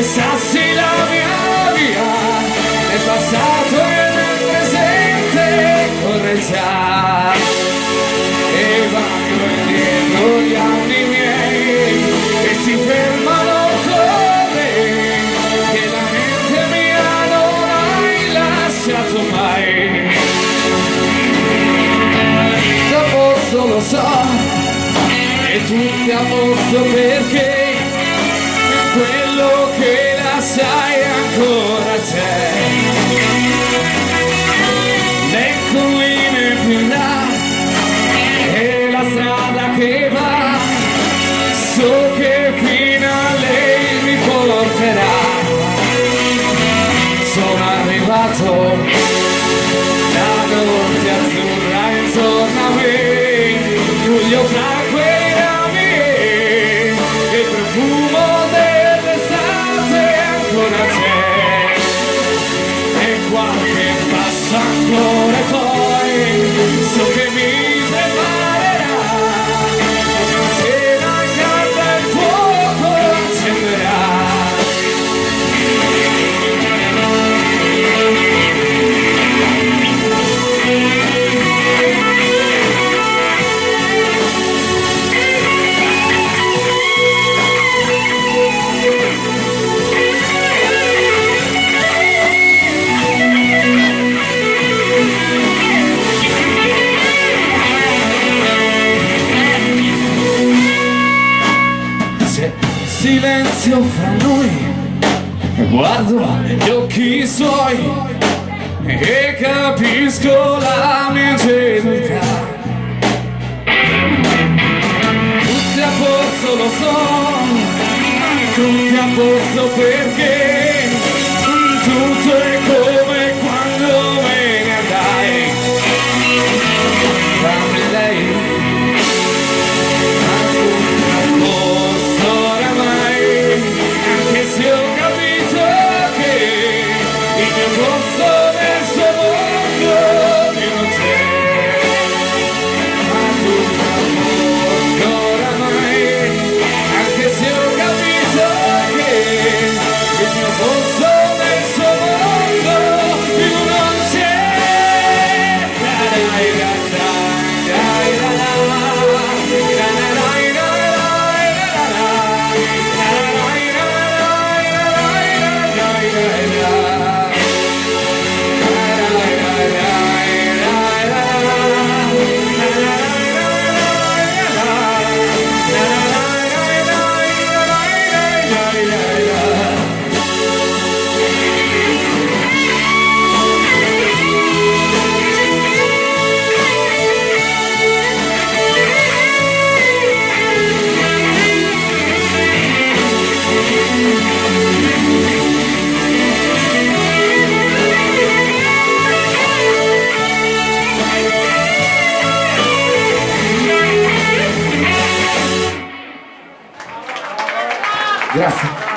Sassi la mia via, nel passato e nel presente corre già, e vanno indietro gli anni miei che si fermano con me, che la mente mia non hai lasciato mai. A posto lo so, e tutti a posto perché quello che la sai ancora c'è, le colline più in là e la strada che va, so che fino a lei mi porterà. Sono arrivato, la notte azzurra intorno a me, Giulio fra quei rami e il profumo e qualche passo ancora, poi so che mi preparerà una cena calda e il fuoco accenderà. Silenzio fra noi, guardo negli occhi suoi e capisco la mia ingenuità. Tutti a posto lo so, tutti a posto perché tutto è come quando me ne andai. Dammi lei, se ho capito che il mio posto nel suo mondo più non c'è, ma tutto a posto oramai, anche se ho capito che il mio posto nel suo mondo più non c'è. Grazie.